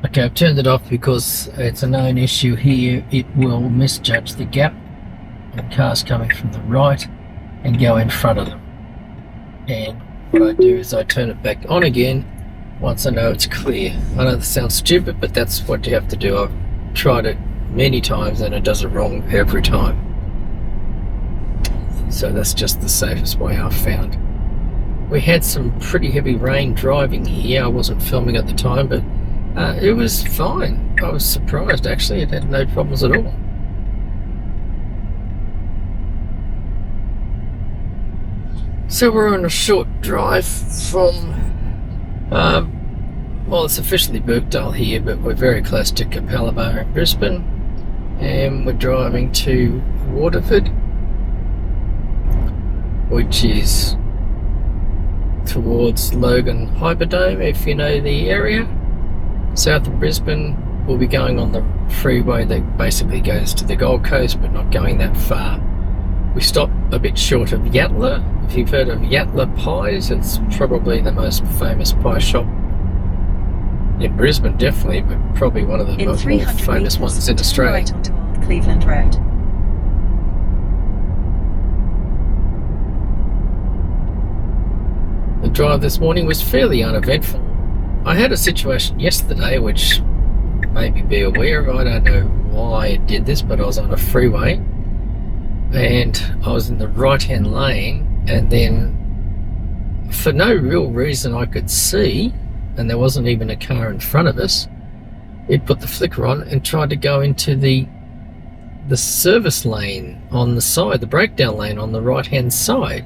Okay, I've turned it off because it's a known issue here. It will misjudge the gap on cars coming from the right and go in front of them. And what I do is I turn it back on again once I know it's clear. I know this sounds stupid, but that's what you have to do. I've tried it many times and it does it wrong every time. So that's just the safest way I've found. We had some pretty heavy rain driving here. I wasn't filming at the time, but it was fine. I was surprised actually. It had no problems at all. So we're on a short drive from, well, it's officially Birkdale here, but we're very close to Capalaba in Brisbane, and we're driving to Waterford, which is towards Logan Hyperdome, if you know the area. South of Brisbane, we'll be going on the freeway that basically goes to the Gold Coast, but not going that far. We stop a bit short of Yatla. If you've heard of Yatla Pies, it's probably the most famous pie shop in Brisbane, definitely, but probably one of the more famous ones in Australia. Right onto Old Cleveland Road. The drive this morning was fairly uneventful. I had a situation yesterday which maybe be aware of. I don't know why it did this, but I was on a freeway and I was in the right hand lane, and then for no real reason I could see, and there wasn't even a car in front of us, it put the flicker on and tried to go into the service lane on the side, the breakdown lane on the right hand side.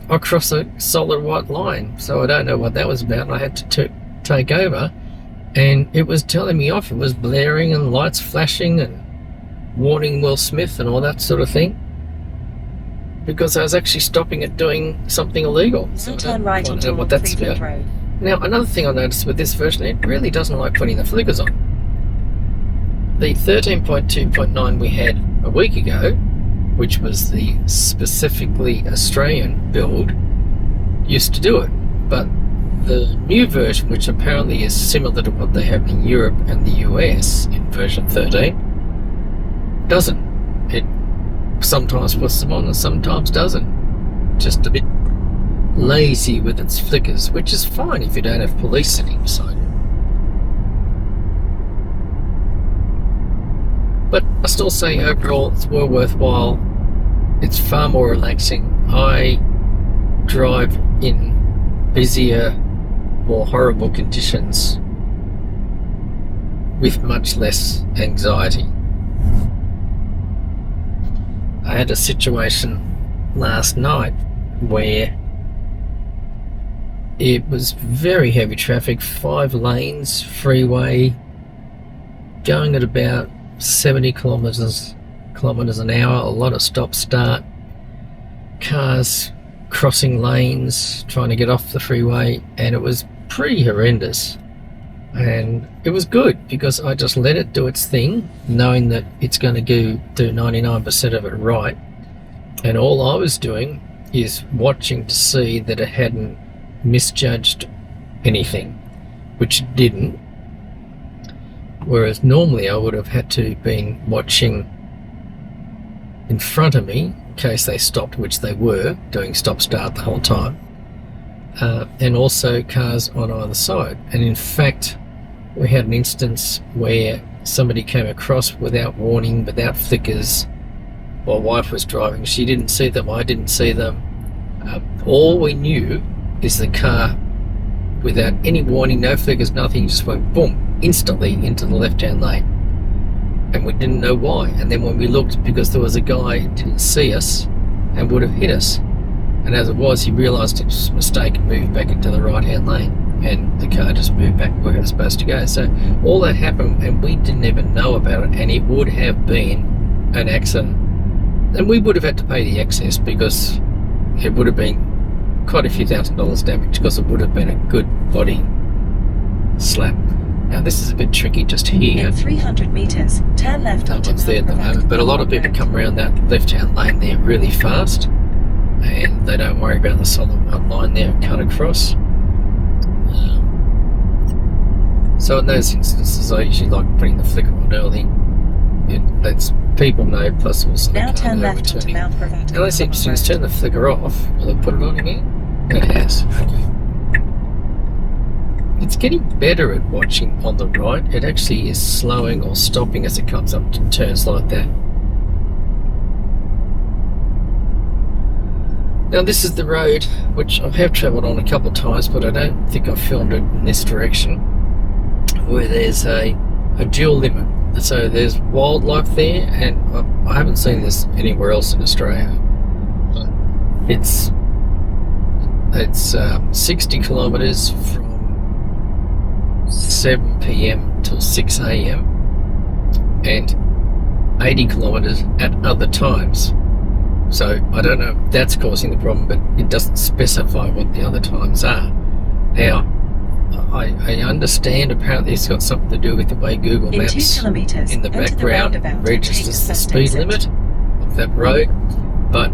Across a solid white line, so I don't know what that was about. I had to take over, and it was telling me off. It was blaring and lights flashing and warning Will Smith and all that sort of thing, because I was actually stopping it doing something illegal. So Turn right onto what that's Cleveland about. Road. Now, another thing I noticed with this version, it really doesn't like putting the flickers on. The 13.2.9 we had a week ago, which was the specifically Australian build, used to do it, but the new version, which apparently is similar to what they have in Europe and the US in version 13, doesn't. It sometimes puts them on and sometimes doesn't. Just a bit lazy with its flickers, which is fine if you don't have police sitting beside you. But I still say overall it's well worthwhile. It's far more relaxing. I drive in busier, more horrible conditions with much less anxiety. I had a situation last night where it was very heavy traffic, 5 lanes, freeway, going at about 70 kilometers an hour, a lot of stop-start, cars crossing lanes, trying to get off the freeway, and it was pretty horrendous. And it was good because I just let it do its thing, knowing that it's going to do 99% of it right. And all I was doing is watching to see that it hadn't misjudged anything, which it didn't. Whereas normally I would have had to been watching in front of me in case they stopped, which they were doing stop-start the whole time, and also cars on either side. And in fact, we had an instance where somebody came across without warning, without flickers. My wife was driving, she didn't see them, I didn't see them. All we knew is the car, without any warning, no flickers, nothing, just went boom, instantly into the left-hand lane. And we didn't know why. And then when we looked, because there was a guy who didn't see us and would have hit us. And as it was, he realised it was a mistake and moved back into the right-hand lane. And the car just moved back where it was supposed to go. So all that happened, and we didn't even know about it. And it would have been an accident. And we would have had to pay the excess because it would have been quite a few $1,000s damage, because it would have been a good body slap. Now this is a bit tricky just here. In 300 metres, turn left No onto one's there at the moment, but a lot of people come around that left-hand lane there really fast, and they don't worry about the solid white line there and cut across. So in those instances, I usually like putting the flicker on early. It lets people know, plus also the Now car turn know we're left onto turning. Mount Cravat. Now that's interesting, it's turned the flicker off. Will it put it on again? It has. Okay. It's getting better at watching on the right. It actually is slowing or stopping as it comes up to turns like that. Now this is the road which I have travelled on a couple of times, but I don't think I've filmed it in this direction, where there's a dual limit. So there's wildlife there, and I haven't seen this anywhere else in Australia. It's 60 kilometres from 7 p.m. till 6 a.m. and 80 kilometres at other times. So I don't know if that's causing the problem, but it doesn't specify what the other times are. Now, I understand apparently it's got something to do with the way Google In 2 Maps kilometres, in the enter the background roundabout and registers take the first speed exit. limit of that road, but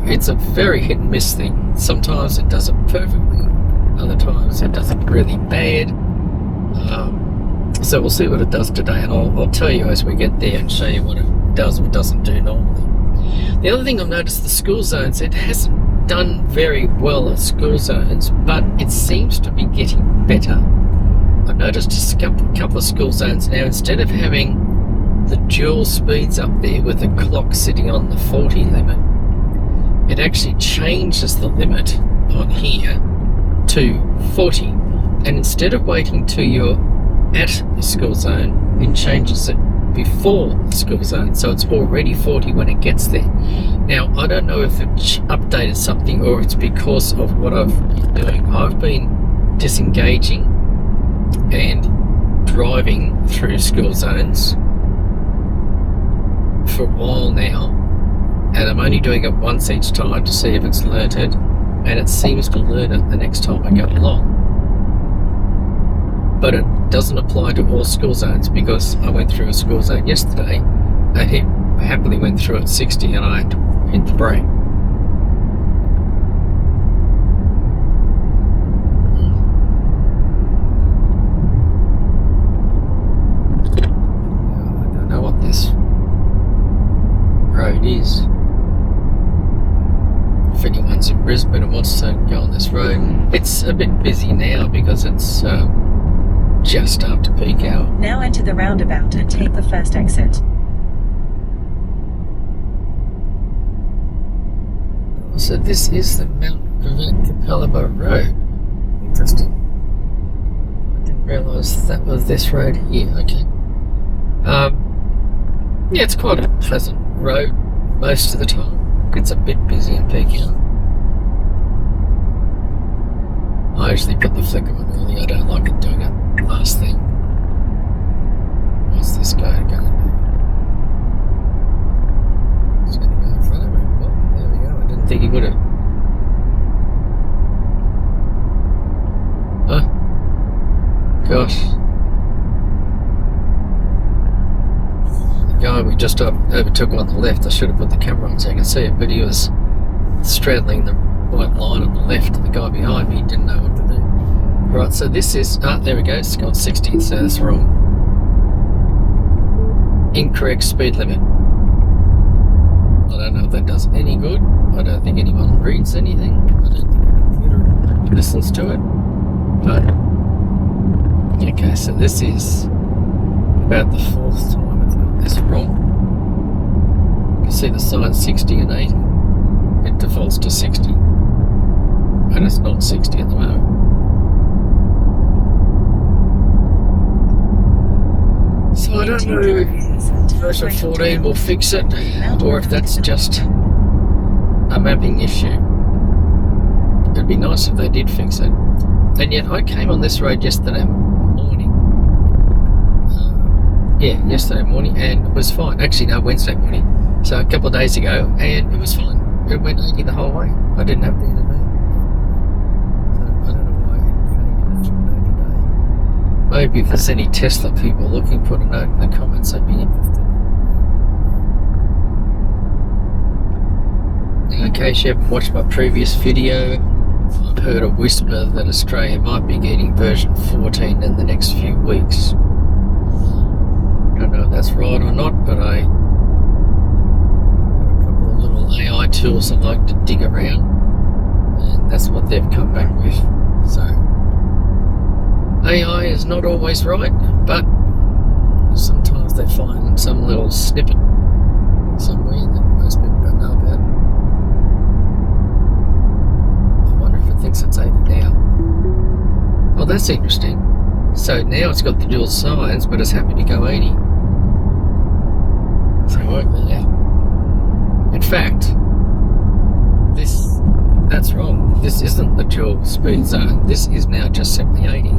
it's a very hit and miss thing. Sometimes it does it perfectly, other times it does it really bad. So we'll see what it does today, and I'll tell you as we get there and show you what it does or doesn't do normally. The other thing I've noticed, the school zones, it hasn't done very well at school zones, but it seems to be getting better. I've noticed a couple of school zones now, instead of having the dual speeds up there with the clock sitting on the 40 limit, it actually changes the limit on here to 40. And instead of waiting till you're at the school zone, it changes it before the school zone, so it's already 40 when it gets there. Now, I don't know if it updated something or it's because of what I've been doing. I've been disengaging and driving through school zones for a while now, and I'm only doing it once each time to see if it's learnt it, and it seems to learn it the next time I go along. But it doesn't apply to all school zones, because I went through a school zone yesterday and he happily went through at 60 and I had to hit the brake. I don't know what this road is. If anyone's in Brisbane and wants to go on this road, it's a bit busy now because it's just after peak hour. Now enter the roundabout and take the first exit. So this is the Mount Cravat Capalaba road. Interesting. I didn't realise that was this road here. Okay. Yeah, it's quite a pleasant road most of the time. It's a bit busy in peak hour. I usually put the flicker on early. I don't like it doing it last thing. What's this guy going to do? He's going to go in front of me. Well, there we go. I didn't think he would have. Huh? Gosh. The guy we just overtook on the left, I should have put the camera on so you can see it, but he was straddling the white line on the left, and the guy behind me didn't know what to do. Right, so this is, there we go, it's got 60, so that's wrong. Incorrect speed limit. I don't know if that does any good. I don't think anyone reads anything. I don't think the computer listens to it. But, okay, so this is about the 4th time it's got this wrong. You can see the sign 60 and 80. It defaults to 60. And it's not 60 at the moment. So I don't know if version 14 will fix it, or if that's just a mapping issue. It'd be nice if they did fix it. And yet I came on this road yesterday morning. Yesterday morning, and it was fine. Actually, no, Wednesday morning. So a couple of days ago, and it was fine. It went 80 the whole way. I didn't have to intervene. Maybe if there's any Tesla people looking, put a note in the comments, I'd be interested. In case you haven't watched my previous video, I've heard a whisper that Australia might be getting version 14 in the next few weeks. Don't know if that's right or not, but I have a couple of little AI tools I like to dig around, and that's what they've come back with. So AI is not always right, but sometimes they find some little snippet somewhere that most people don't know about. I wonder if it thinks it's 80 now. Well, that's interesting. So now it's got the dual signs, but it's happy to go 80. So work that out. In fact, that's wrong. This isn't the dual speed zone. This is now just simply 80.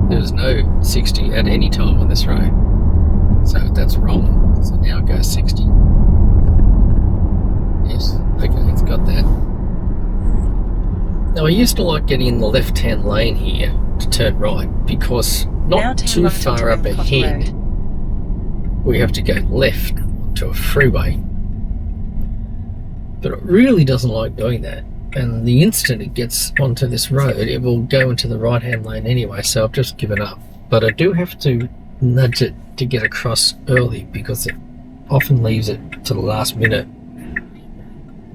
There was no 60 at any time on this road. So that's wrong. So now it goes 60. Yes, okay, it's got that. Now I used to like getting in the left-hand lane here to turn right because not too far up ahead we have to go left to a freeway. But it really doesn't like doing that. And the instant it gets onto this road, it will go into the right-hand lane anyway, so I've just given up. But I do have to nudge it to get across early because it often leaves it to the last minute.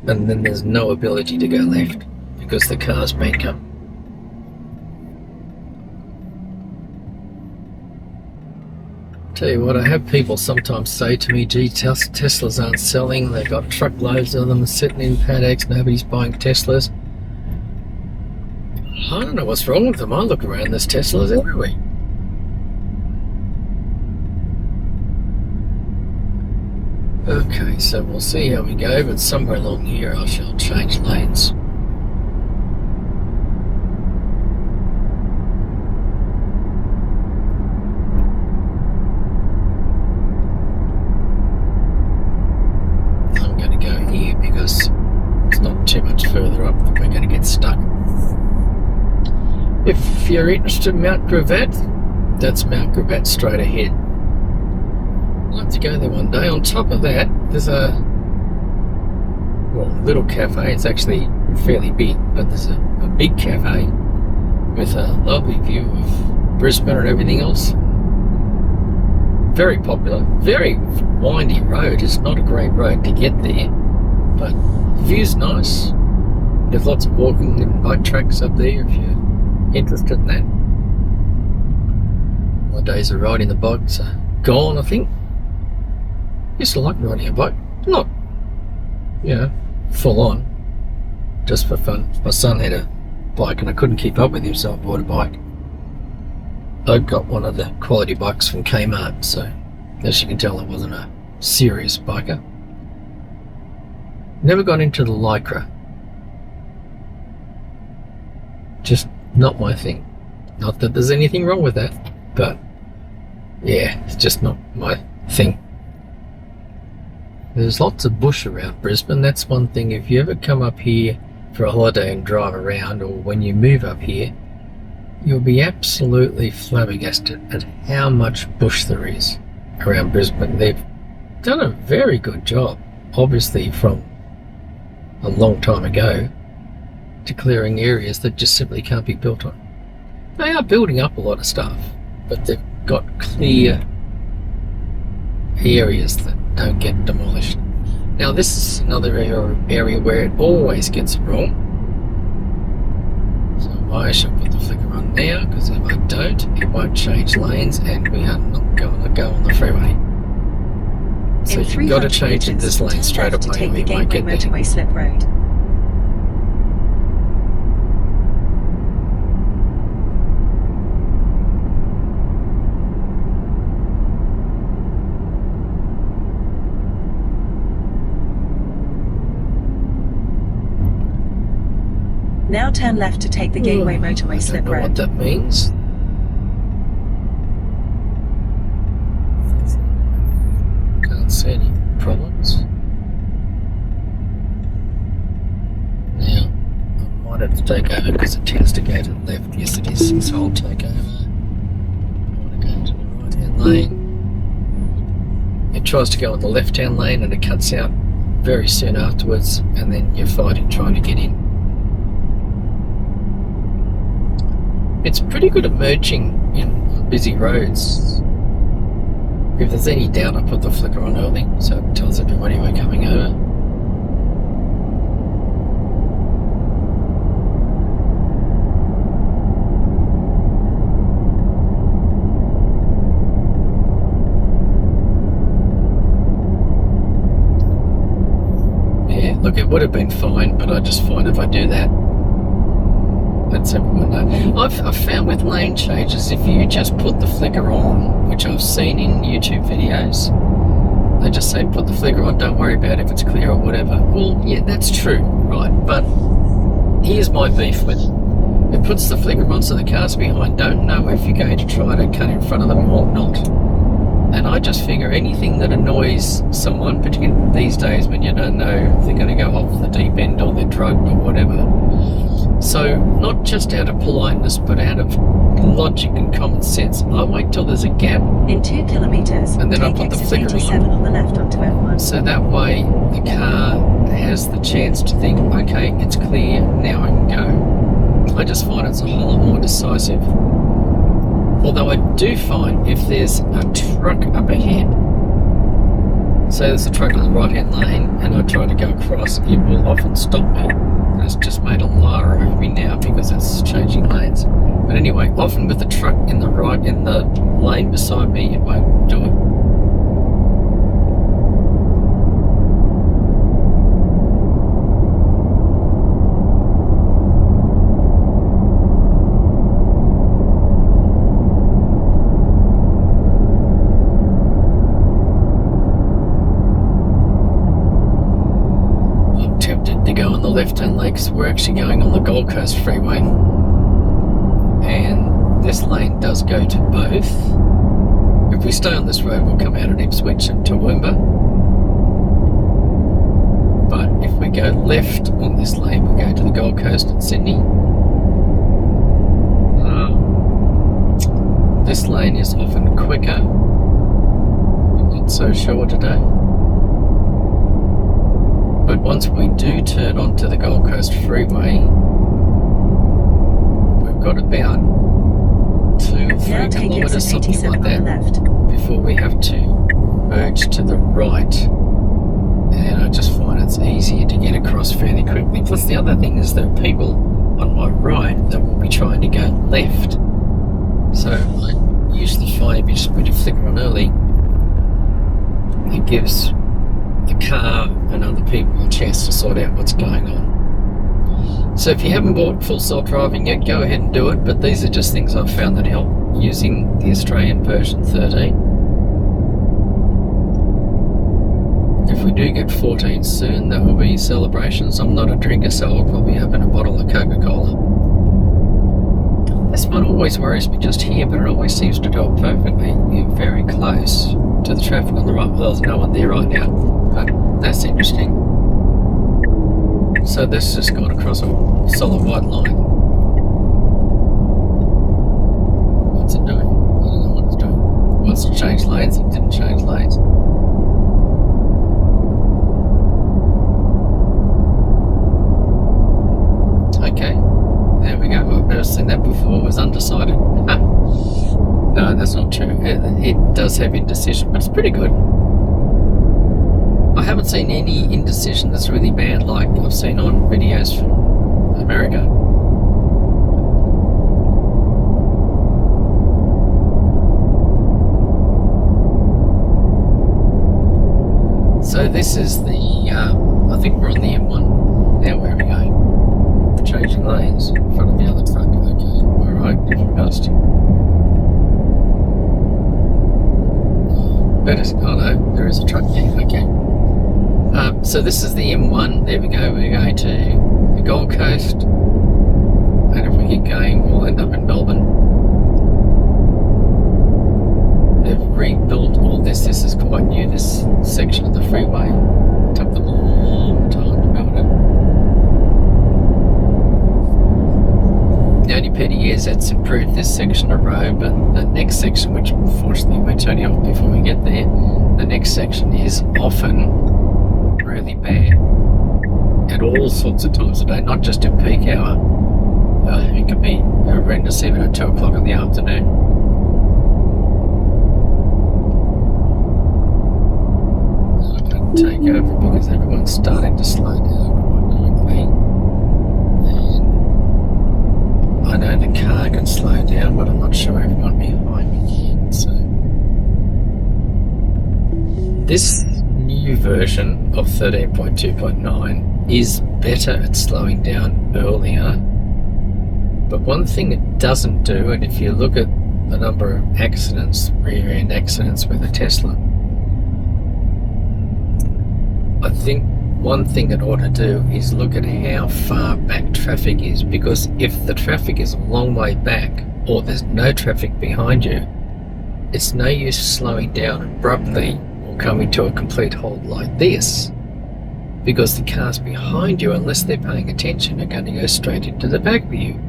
And then there's no ability to go left because the car's been come. Tell you what, I have people sometimes say to me, gee, Teslas aren't selling, they've got truckloads of them sitting in paddocks, nobody's buying Teslas. I don't know what's wrong with them. I look around, there's Teslas everywhere. Okay, so we'll see how we go, but somewhere along here I shall change lanes. I'm going to go here because it's not too much further up that we're going to get stuck. If you're interested in Mount Gravatt, that's Mount Gravatt straight ahead. I'd like to go there one day. On top of that, there's a little cafe. It's actually fairly big, but there's a big cafe with a lovely view of Brisbane and everything else. Very popular, very windy road. It's not a great road to get there, but the view's nice. There's lots of walking and bike tracks up there if you're interested in that. My days of riding the bikes are gone, I think. Used to like riding a bike, not, full on, just for fun. My son had a bike and I couldn't keep up with him, so I bought a bike. I got one of the quality bikes from Kmart, so as you can tell I wasn't a serious biker. Never got into the Lycra. Just not my thing. Not that there's anything wrong with that, but yeah, it's just not my thing. There's lots of bush around Brisbane. That's one thing. If you ever come up here for a holiday and drive around, or when you move up here, you'll be absolutely flabbergasted at how much bush there is around Brisbane. They've done a very good job, obviously from a long time ago, to clearing areas that just simply can't be built on. They are building up a lot of stuff, but they've got clear areas that don't get demolished. Now this is another area where it always gets it wrong. So I shall put the flicker on now, because if I don't, it won't change lanes and we are not going to go on the freeway. So you've got to change in this lane straight away or you won't get there. Motorway slip road. Now turn left to take the Gateway Motorway slip road. I don't know what that means. Can't see any problems. Now, I might have to take over because it tends to go to the left. Yes, it is. So I'll take over. I want to go into the right-hand lane. It tries to go in the left-hand lane and it cuts out very soon afterwards, and then you're fighting trying to get in. It's pretty good at merging in busy roads. If there's any doubt, I put the flicker on early so it tells everybody we're coming over. Yeah, look, it would have been fine, but I just find if I do that, that's everyone know. I've found with lane changes, if you just put the flicker on, which I've seen in YouTube videos, they just say put the flicker on, don't worry about if it's clear or whatever. Well, yeah, that's true, right? But here's my beef with it. It puts the flicker on so the cars behind don't know if you're going to try to cut in front of them or not. And I just figure anything that annoys someone, particularly these days when you don't know if they're going to go off the deep end or they're drugged or whatever. So, not just out of politeness, but out of logic and common sense, I wait till there's a gap. In 2 kilometres, And then I take put the exit flicker 87 on the left onto F1. So that way the car has the chance to think, okay, it's clear, now I can go. I just find it's a whole lot more decisive. Although I do find if there's a truck up ahead, say there's a truck on the right hand lane and I try to go across, it will often stop me. And it's just made a liar of me now because it's changing lanes. But anyway, often with the truck in the lane beside me, it won't do it. To go on the left-hand lane because we're actually going on the Gold Coast Freeway, and this lane does go to both. If we stay on this road, we'll come out at Ipswich and Toowoomba, but if we go left on this lane, we'll go to the Gold Coast and Sydney. This lane is often quicker. I'm not so sure today. But once we do turn onto the Gold Coast Freeway, we've got about 2-3 kilometres, something like that, before we have to merge to the right. And I just find it's easier to get across fairly quickly. Plus the other thing is there are people on my right that will be trying to go left. So I usually find if you just put your flicker on early, it gives the car and other people a chance to sort out what's going on. So if you haven't bought Full Self-Driving yet, go ahead and do it, but these are just things I've found that help using the Australian version 13. If we do get 14 soon, that will be celebrations. I'm not a drinker, so I'll probably open a bottle of Coca-Cola. This one always worries me just here, but it always seems to do it perfectly. You're very close to the traffic on the right. Well, there's no one there right now, but that's interesting. So this just gone across a solid white line. What's it doing? I don't know what it's doing. It wants to change lanes. It didn't change lanes. Okay, there we go. I've never seen that before. It was undecided. No, that's not true. It does have indecision, but it's pretty good. I haven't seen any indecision that's really bad like I've seen on videos from America. So this is the, I think we're on the M1. Now where are we going? We're changing lanes in front of the other truck. Okay, alright, different cost. Oh no, there is a truck here, okay. So this is the M1, there we go, we're going to the Gold Coast, and if we keep going we'll end up in Melbourne. They've rebuilt all this is quite new, this section of the freeway. It took them a long time to build it. The only pity is it's improved this section of road, but the next section, which unfortunately we're turning off before we get there, the next section is often really bad at all sorts of times of day, not just in peak hour. It can be horrendous even at 2 o'clock in the afternoon. I'm going to take over because everyone's starting to slow down quite quickly. And I know the car can slow down, but I'm not sure everyone behind me can. So this new version of 13.2.9 is better at slowing down earlier. But one thing it doesn't do, and if you look at the number of accidents, rear-end accidents with a Tesla, I think one thing it ought to do is look at how far back traffic is, because if the traffic is a long way back or there's no traffic behind you, it's no use slowing down abruptly or coming to a complete halt like this, because the cars behind you, unless they're paying attention, are going to go straight into the back of you.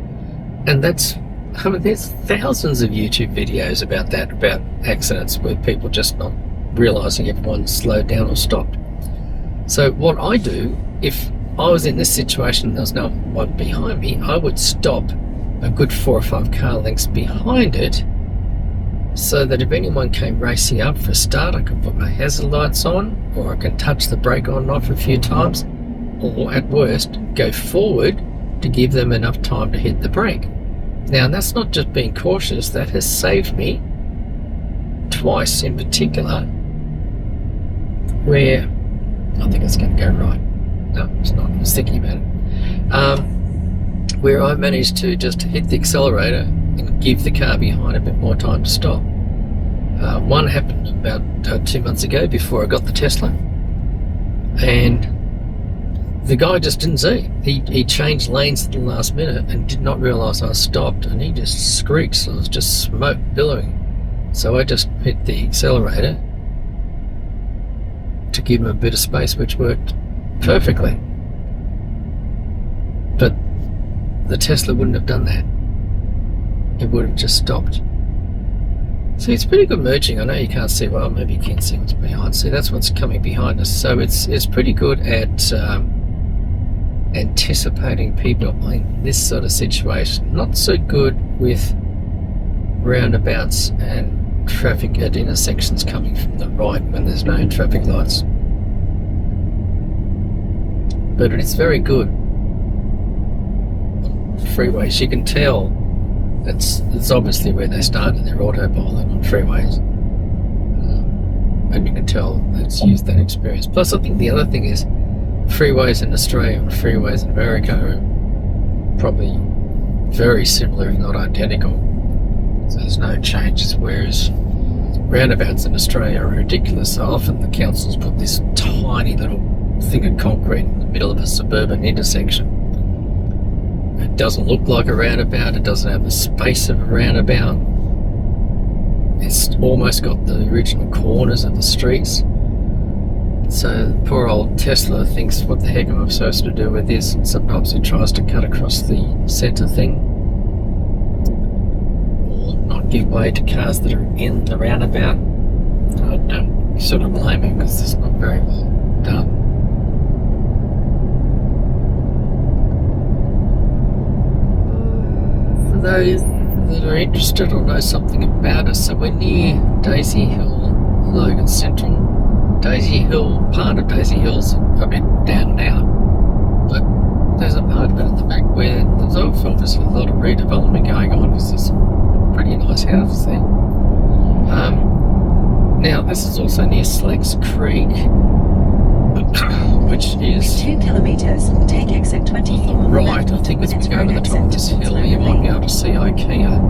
And that's, I mean, there's thousands of YouTube videos about that, about accidents where people just not realising everyone's slowed down or stopped. So what I do, if I was in this situation and there's no one behind me, I would stop a good 4 or 5 car lengths behind it, so that if anyone came racing up for a start, I can put my hazard lights on, or I can touch the brake on and off a few times, or at worst, go forward to give them enough time to hit the brake. Now, that's not just being cautious, that has saved me twice in particular, where I think it's going to go right. No, it's not. I was thinking about it. Where I managed to just hit the accelerator and give the car behind a bit more time to stop. One happened about 2 months ago before I got the Tesla, and the guy just didn't see. He changed lanes at the last minute and did not realise I stopped, and he just screeched. So it was just smoke billowing. So I just hit the accelerator to give him a bit of space, which worked perfectly. But the Tesla wouldn't have done that. It would have just stopped. See, it's pretty good merging. I know you can't see, well, maybe you can see what's behind. See, that's what's coming behind us. So it's pretty good at anticipating people in this sort of situation. Not so good with roundabouts and traffic at intersections coming from the right when there's no traffic lights. But it's very good on freeways. You can tell it's obviously where they started their autopilot on freeways, and you can tell it's used that experience. Plus, I think the other thing is freeways in Australia and freeways in America are probably very similar, if not identical. So there's no changes, whereas roundabouts in Australia are ridiculous. So often the councils put this tiny little thing of concrete in the middle of a suburban intersection. It doesn't look like a roundabout, it doesn't have the space of a roundabout. It's almost got the original corners of the streets. So poor old Tesla thinks, what the heck am I supposed to do with this? And sometimes he tries to cut across the centre thing, or not give way to cars that are in the roundabout. I don't sort of blame him, because it's not very well done. For those that are interested or know something about us, so we're near Daisy Hill, Logan Central. Daisy Hill, part of Daisy Hill's a bit down and out, but there's a part of it at the back where there's obviously a lot of redevelopment going on, because there's pretty nice houses there. Now, this is also near Slacks Creek, which is 2 kilometres, take exit 24 on the right. I think as we go over the top of this hill, you might be able to see IKEA.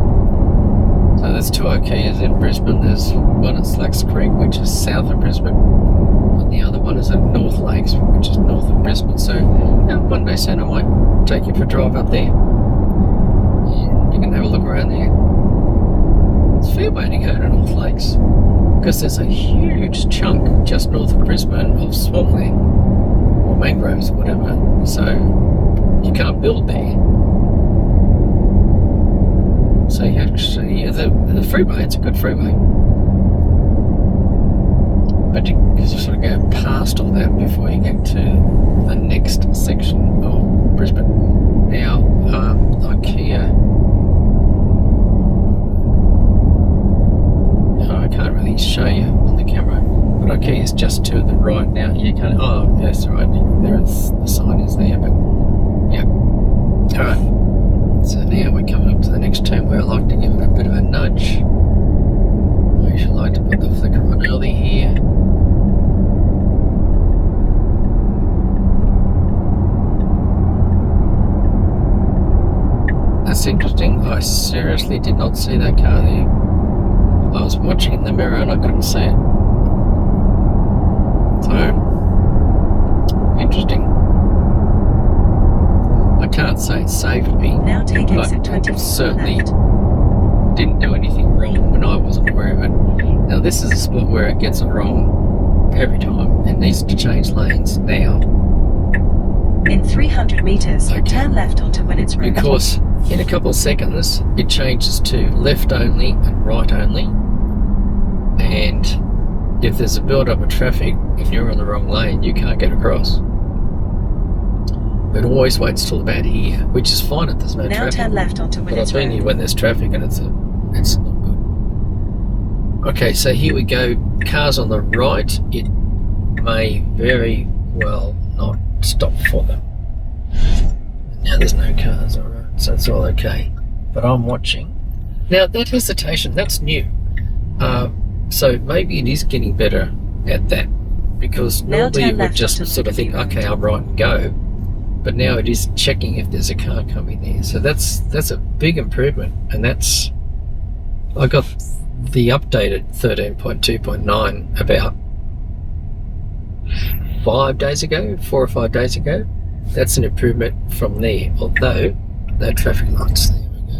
So there's 2 IKEAs in Brisbane. There's one at Slacks Creek, which is south of Brisbane, and the other one is at North Lakes, which is north of Brisbane. So one day soon I might take you for a drive up there. You can have a look around there. It's a fair way to go to North Lakes, because there's a huge chunk just north of Brisbane of swampland, or mangroves or whatever, so you can't build there. So you actually, the freeway, it's a good freeway, but you sort of go past all that before you get to the next section of Brisbane. Now, IKEA Alright, so now we're coming up to the next turn where I like to give it a bit of a nudge. I usually like to put the flicker on early here. That's interesting. I seriously did not see that car there. I was watching in the mirror and I couldn't see it. So, interesting. I can't say it saved me, Now take exit but 20 it certainly left. didn't do anything wrong when I wasn't aware of it. Now this is a spot where it gets it wrong every time. It needs to change lanes now. In 300 meters, Okay. turn left onto Winnets Road. Because in a couple of seconds it changes to left only and right only, and if there's a build up of traffic and you're in the wrong lane, you can't get across. It always waits till about here, which is fine if there's no Now traffic. turn left onto But I've Winnets been here Road. when there's traffic and it's not good. Okay, so here we go. Cars on the right, it may very well not stop for them. Now there's no cars, alright, so it's all okay. But I'm watching. Now that hesitation, that's new. So maybe it is getting better at that. Because Now normally turn it would left just onto sort of think, Liberty okay, I'm right and go. But now it is checking if there's a car coming there. So that's a big improvement. And that's, I got the updated 13.2.9 about 4 or 5 days ago. That's an improvement from there, although no traffic lights. There we go.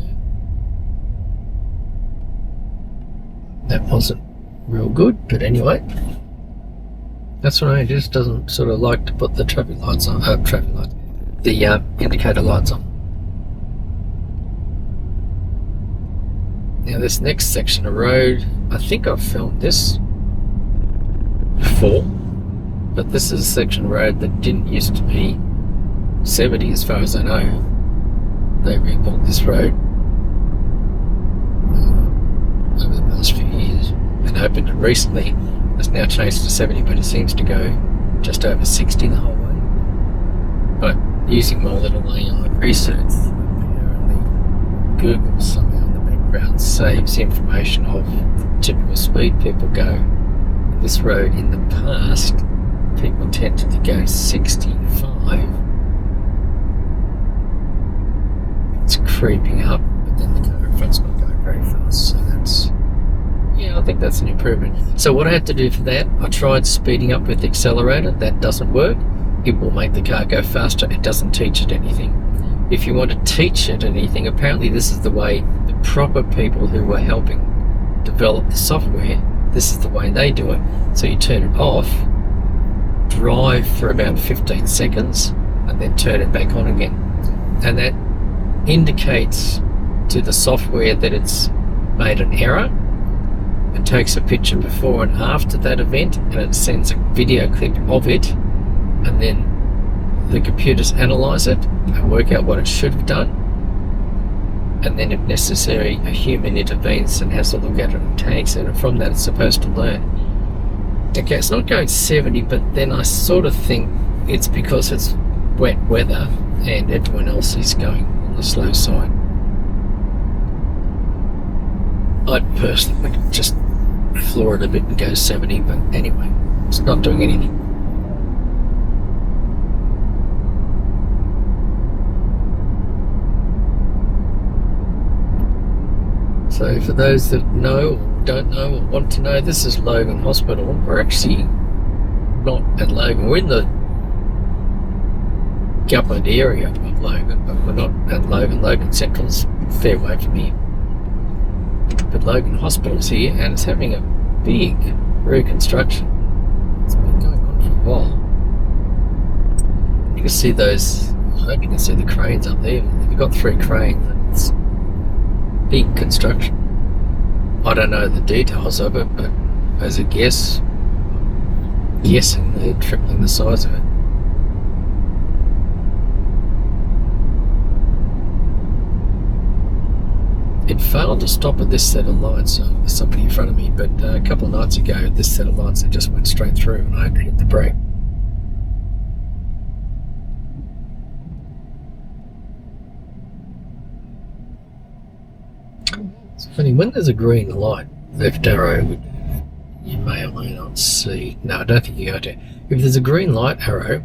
That wasn't real good, but anyway. That's right, it just doesn't sort of like to put the traffic lights on, the indicator lights on. Now this next section of road, I think I've filmed this before, but this is a section of road that didn't used to be 70 as far as I know. They rebuilt this road over the past few years and opened it recently. It's now changed to 70, but it seems to go just over 60 the whole way. But using my little AI research, apparently Google somehow in the background saves information of the typical speed people go. This road in the past, people tended to go 65. It's creeping up, but then the car in front's not going very fast, so that's, yeah, I think that's an improvement. So what I had to do for that, I tried speeding up with the accelerator. That doesn't work. It will make the car go faster. It doesn't teach it anything. If you want to teach it anything, apparently this is the way the proper people who were helping develop the software, this is the way they do it. So you turn it off, drive for about 15 seconds, and then turn it back on again. And that indicates to the software that it's made an error. It takes a picture before and after that event, and it sends a video clip of it, and then the computers analyze it and work out what it should have done, and then if necessary a human intervenes and has a look at it and takes it, and from that it's supposed to learn. Okay, it's not going 70, but then I sort of think it's because it's wet weather and everyone else is going on the slow side. I'd personally just floor it a bit and go 70, but anyway, it's not doing anything. So for those that know or don't know or want to know, this is Logan Hospital. We're actually not at Logan. We're in the government area of Logan, but we're not at Logan. Logan Central's a fair way from here. But Logan Hospital's here and it's having a big reconstruction. It's been going on for a while. You can see those, I hope you can see the cranes up there. They've got 3 cranes and it's big construction. I don't know the details of it, but as a guess, I'm guessing they're tripling the size of it. It failed to stop at this set of lights. There's somebody in front of me, but a couple of nights ago, this set of lights, it just went straight through and I had to hit the brake. It's funny, when there's a green light, left arrow, you may or may not see. No, I don't think you go to. If there's a green light arrow,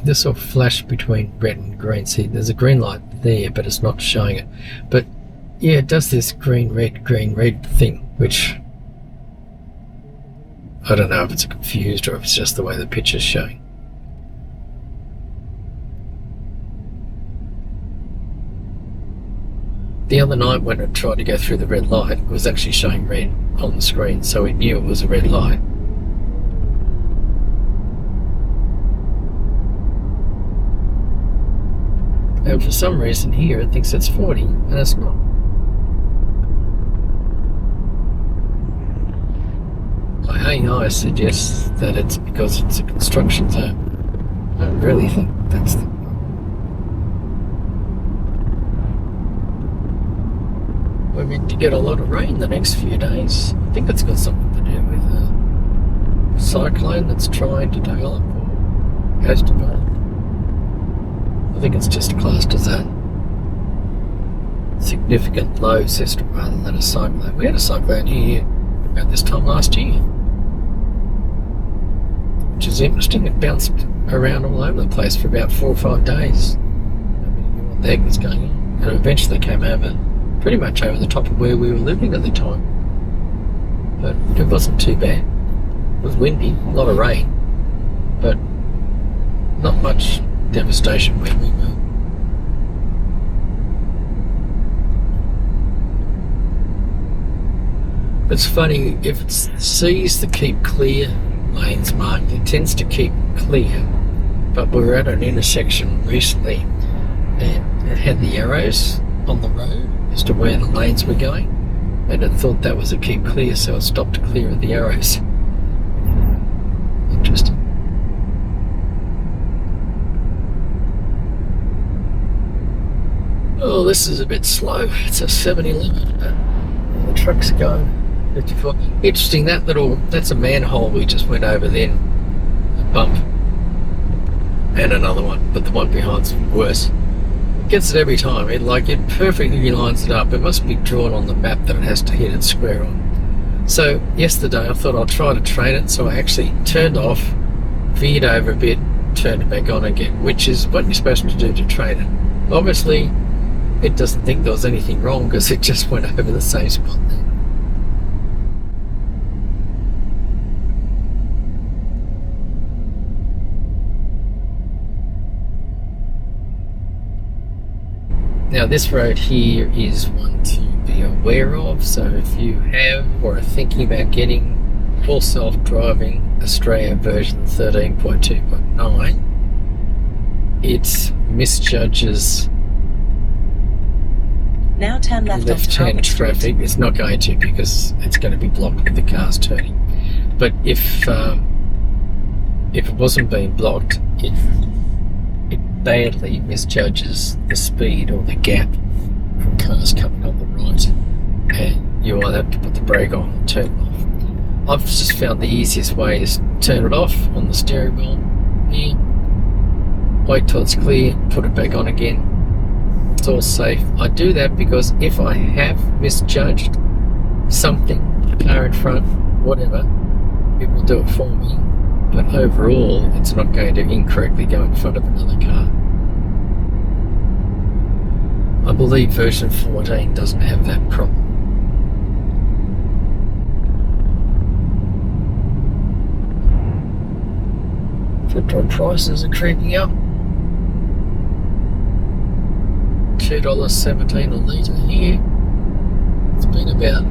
this will flash between red and green. See, there's a green light there, but it's not showing it. But yeah, it does this green, red thing, which I don't know if it's confused or if it's just the way the picture's showing. The other night when it tried to go through the red light, it was actually showing red on the screen, so it knew it was a red light. And for some reason here it thinks it's 40, and it's not. My AI suggests that it's because it's a construction zone. I don't really think that's the problem. We're meant to get a lot of rain the next few days. I think it's got something to do with a cyclone that's trying to develop or has developed. I think it's just classed as a significant low system rather than a cyclone. We had a cyclone here about this time last year, which is interesting. It bounced around all over the place for about 4 or 5 days. Nobody knew what the heck was going on, and eventually came over, pretty much over the top of where we were living at the time. But it wasn't too bad. It was windy, a lot of rain, but not much devastation where we were. It's funny, if it sees the keep clear lanes marked, it tends to keep clear. But we were at an intersection recently and it had the arrows on the road as to where the lanes were going, and it thought that was a keep clear, so it stopped to clear of the arrows. Interesting. Oh, this is a bit slow. It's a 70 limit, but the truck's going 54. Interesting, that's a manhole we just went over then. A bump. And another one, but the one behind's worse. It gets it every time. It perfectly lines it up. It must be drawn on the map that it has to hit it square on. So yesterday I thought I'd try to train it, so I actually turned off, veered over a bit, turned it back on again, which is what you're supposed to do to train it. Obviously, it doesn't think there was anything wrong because it just went over the same spot there. Now this road here is one to be aware of, so if you have or are thinking about getting full self-driving Australia version 13.2.9, it misjudges now turn left onto left-hand Albert Street. traffic. It's not going to, because it's going to be blocked with the cars turning. But if it wasn't being blocked, it badly misjudges the speed or the gap from cars coming on the right, and you either have to put the brake on or turn it off. I've just found the easiest way is turn it off on the steering wheel here, wait till it's clear, put it back on again. It's all safe. I do that because if I have misjudged something, car in front, whatever, it will do it for me. But overall, it's not going to incorrectly go in front of another car. I believe version 14 doesn't have that problem. Petrol prices are creeping up. $2.17 a litre here. It's been about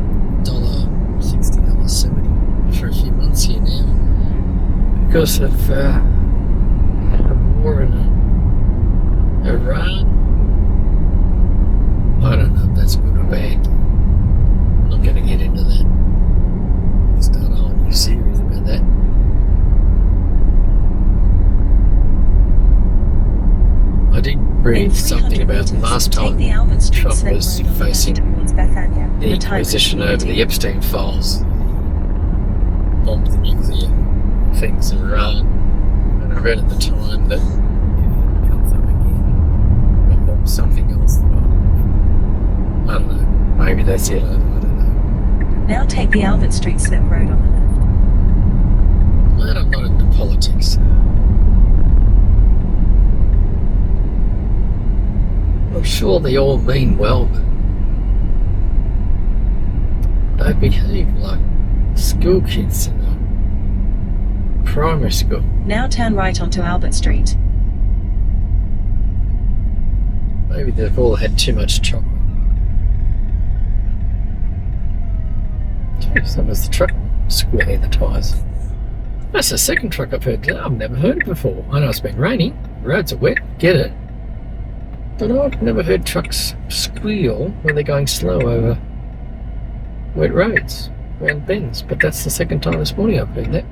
$1.60, $1.70 for a few months here now. Because of a war in Iran. I don't know if that's good or bad. I'm not going to get into that. We'll start a whole new series about that. I did read something about last time Trump was facing the Inquisition over the Epstein files, bombed the nuclear things in Iran, and I read at the time that if it comes up again, or something else, I don't know, maybe they see it over, I don't know. Now take the Albert Street slip road on the left. Man, I'm not into politics. I'm sure they all mean well, but they behave like school kids in a primary school. Now turn right onto Albert Street. Maybe they've all had too much chocolate. Jeez, that was the truck squealing the tyres. That's the second truck I've heard today. I've never heard it before. I know it's been raining, roads are wet, get it. But I've never heard trucks squeal when they're going slow over wet roads, around bends. But that's the second time this morning I've heard that.